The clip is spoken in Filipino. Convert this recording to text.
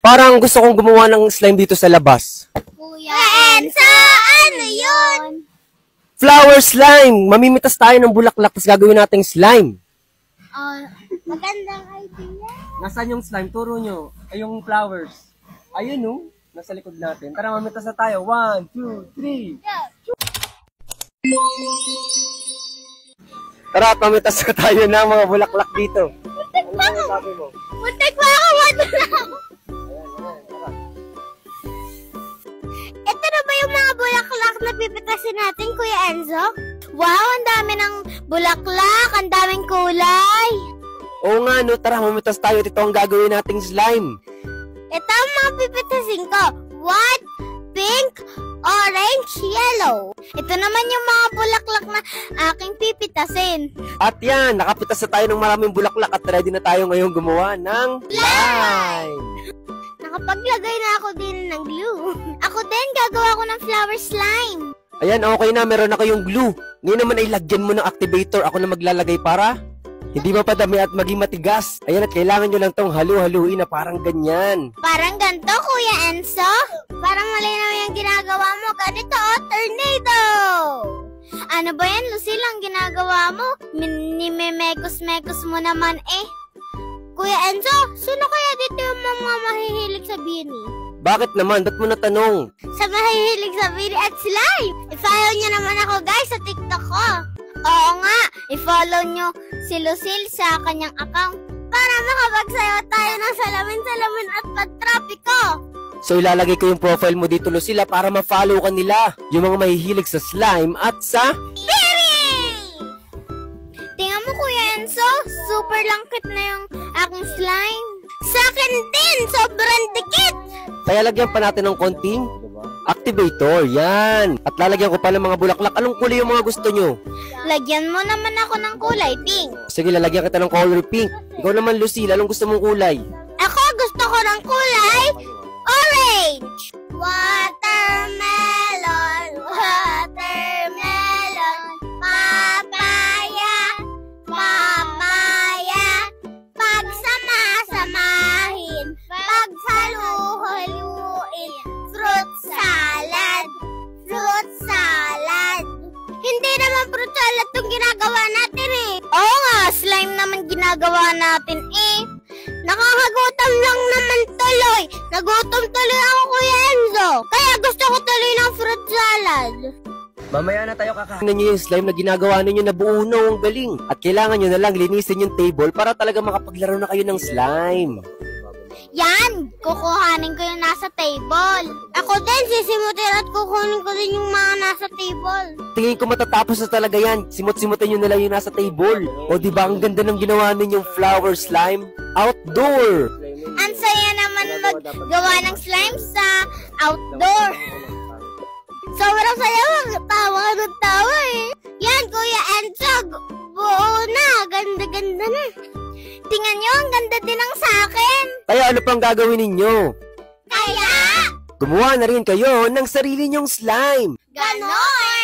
Parang gusto kong gumawa ng slime dito sa labas. Kuya Enzo, ano yun? Flower slime! Mamimitas tayo ng bulaklak tapos gagawin nating slime. Magandang idea. Nasaan yung slime? Turo nyo. Ay, yung flowers. Ayun, no? Nasa likod natin. Tara, mamitas na tayo. 1, 2, 3. Tara, pamitas na tayo ng mga bulaklak dito. Ano ang sabi mo? Muntik pa ako, wala na ako. Ito na ba yung mga bulaklak na pipitasin natin, Kuya Enzo? Wow, ang dami ng bulaklak, ang daming kulay. Oo nga, no? Tara, mamitas tayo. Ito ang gagawin nating slime. Ito ang mga pipitasin ko. White, pink, orange, yellow. Ito naman yung mga bulaklak na aking pipitasin. At yan, nakapitas na tayo ng maraming bulaklak at ready na tayo ngayon gumawa ng slime. Nakapaglagay na ako din ng glue. Ako din, gagawa ko ng flower slime. Ayan, okay na. Meron na kayong glue. Ngayon naman ay lagyan mo ng activator. Ako na maglalagay para hindi mapadami at maging matigas. Ayan, at kailangan nyo lang tong halu-haluin na parang ganyan. Parang ganito, Kuya Enzo. Parang malinaw yung ginagawa mo. Ganito, tornado. Ano ba yan, Lucille, ang ginagawa mo? Nimemekos-mekos mo naman eh. Kuya Enzo, sino kaya dito yung mga mahihilig sa Beanie? Bakit naman? Ba't mo natanong? Sa mahihilig sa Beanie at slime. I-follow nyo naman ako, guys, sa TikTok ko. Oo nga, i-follow nyo si Lucille sa kanyang account para makapagsayaw tayo ng salamin-salamin at pagtrapiko. So ilalagay ko yung profile mo dito, Lucilla, para ma-follow ka nila. Yung mga mahihilig sa slime at sa Beanie! Tingnan mo, Kuya Enzo, super langkit na yung aking slime. Sa akin din, sobrang dikit. Kaya lagyan pa natin ng konting activator. Yan. At lalagyan ko pa ng mga bulaklak. Anong kulay yung mga gusto nyo? Lagyan mo naman ako ng kulay pink. Sige, lalagyan kita ng color pink. Ikaw naman, Lucille, anong gusto mong kulay? Ako gusto ko ng kulay orange. Watermelon, watermelon, papaya, papaya. Pagsama-samahin, pagsalu-haluin, fruit salad, fruit salad. Hindi naman fruit salad itong ginagawa natin eh. Oo nga, slime naman ginagawa natin eh. Nakakagutom lang naman tuloy. Nagutom tuloy ako, Kuya Enzo. Kaya gusto ko tuloy ng fruit salad. Mamaya na tayo kakahanan nyo yung slime na ginagawa ninyo na buo na. Ang galing. At kailangan nyo na lang linisin yung table para talaga makapaglaro na kayo ng slime. Yan! Kukuhanin ko yung nasa table. Ako din, sisimutin at kukunin ko din yung mga nasa table. Tingin ko matatapos na talaga yan. Simut-simutin nyo na lang yung nasa table. O diba ang ganda ng ginawa ninyong flower slime? Outdoor! Ang saya naman maggawa ng slime sa outdoor. Sobrang saya, tawa ng tawa eh. Yan, Kuya Enzo, buo na, ganda-ganda na. Tingnan nyo, ang ganda din ang sa akin. Kaya ano pang gagawin ninyo? Kaya, Gumawa na rin kayo ng sarili nyong slime. ganon!